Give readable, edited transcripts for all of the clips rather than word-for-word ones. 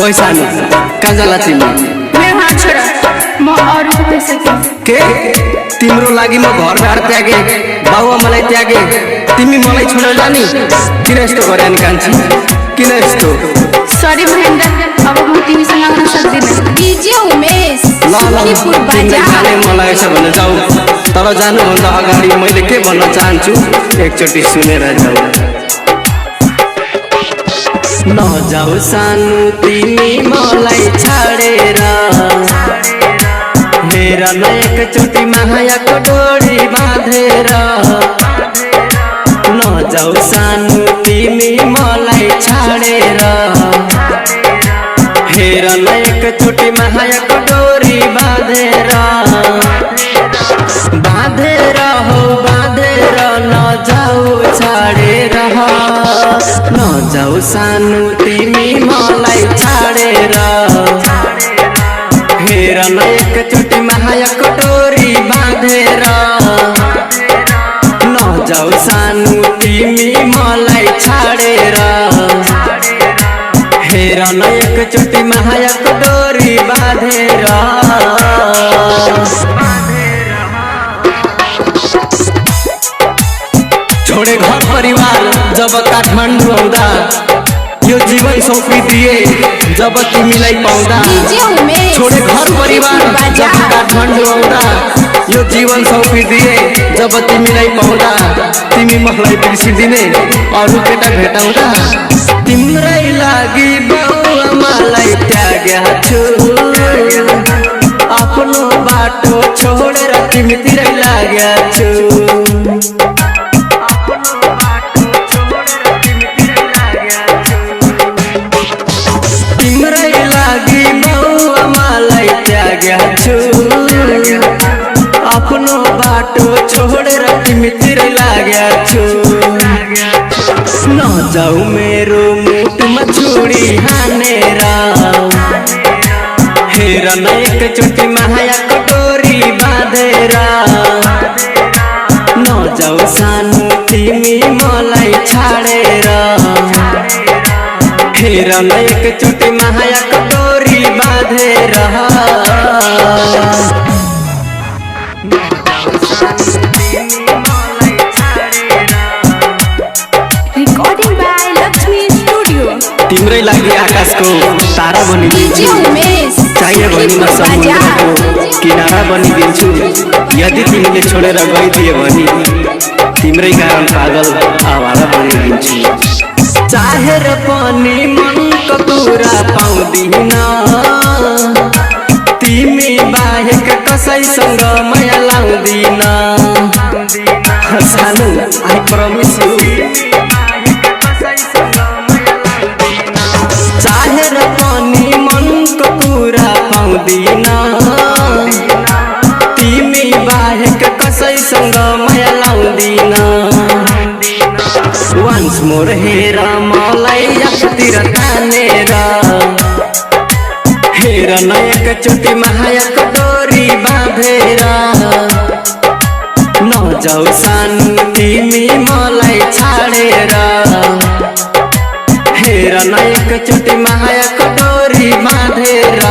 ओए सानू काजला तिमी मैं हाथ छोड़ा म अरु को पैसा के तिम्रो लागि म घर बार त्यागे बाबुआ मलाई त्यागे तिमी मलाई छोडेर जानी किन यस्तो गरे अनि कान्छी किन यस्तो सरी महेंद्र अब म तिमीसँग आउन सक्दिन डीजे उमेश सुखीपुर बाजा जाने मलाई यसो भन्न जाऊ तर जानु भन्दा अगाडि मैले के भन्न चाहन्छु एकचोटी सुनेर जाऊ नजाऊ सानु तिमी मलाई छाडेर मेरा न एकचोटी मायाको डोरी बाँधेर नजाऊ सानु तिमी मलाई छाडेर हेर न एकचोटी मायाको डोरी बाँधेर बाँधेर हो बाँधेर नजाऊ छाडेर नजाऊ सानु तिमी मलाई छाडेर हेर न एकचोटी मायाको डोरी बाँधेर नजाऊ सानु तिमी मलाई छाडेर हेर न एकचोटी मायाको डोरी बाँधेर छोडे घर परिवार जब काठमाडौँ आउँदा यो जीवन सौंपिदिए जब तिमीलाई पाउँदा छोडे घर परिवार जब काठमाडौँ आउँदा यो जीवन सौंपिदिए जब तिमीलाई पाउँदा तिमी मलाई बिर्सिदिने अरू केटा भेटाउँदा तिम्रै लागि बाउआमालाई त्यागेको छु आफ्नो बाटो छोडेर तिमीतिरै लागेको छु तिम्रै लागि बाउआमालाई त्यागेको छु आफ्नो बाटो छोडेर तिमीतिरै लागेको छु नजाऊ मेरो मुटुमा छुरी हानेर हेर न एकचोटी मायाको डोरी बाँधेर नजाऊ सानु तिमी मलाई छाडेर हेर न एकचोटी मायाको डोरी बाँधेर रिकॉर्डिंग बाय लक्ष्मी स्टूडियो तिम्रै लागि आकाशको तारा बनिदिन्छु चाहिए भने म समुद्रको किनारा बनिदिन्छु यदि तिमीले छोडेर गइदिए भने तिम्रै कारण पागल आवारा बनिदिन्छु चाहेर पनि मनको कुरा पाउँदिन तिमी बाहेक कसैसँग माया लाउँदिन सानु आई प्रमिस यु चाहेर पनि मनको कुरा पाउँदिन तिमी बाहेक कसैसँग माया लाउँदिन वन्स मोर हेर मलाई आफूतिर तानेर हेर न एकचोटी मायाको डोरी बाँधेर नजाऊ सानु तिमी मलाई छाडेर हेर न एकचोटी मायाको डोरी बाँधेर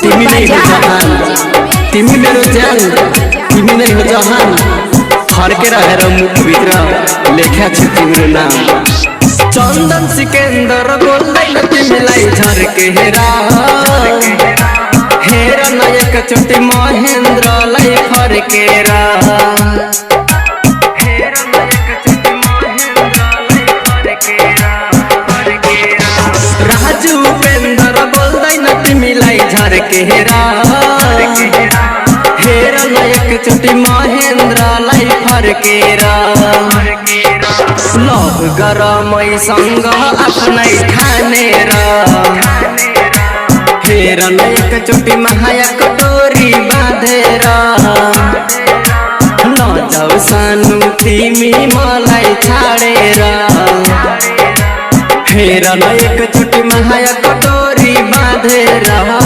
तिमी नै हो जहान तिमी मेरो जान तिमी नै हो जहान फर्केर हेर मुखभित्र लेख्या छु तिम्रो नाम चन्दन सिकेन्दर बोल्दैन तिमीलाई झर्केर हेर न एकचोटी महेन्द्रलाई फर्केर राजु उपेन्द्र बोल्दैन तिमीलाई झर्केर हेर न एकचोटी महेन्द्रलाई फर्केर लभ गर मैसँग आफ्नै ठानेर हेर न एकचोटी मायाको डोरी बाँधेर नजाऊ सानु तिमी मलाई छाडेर हेर न एकचोटी मायाको डोरी बांधे रह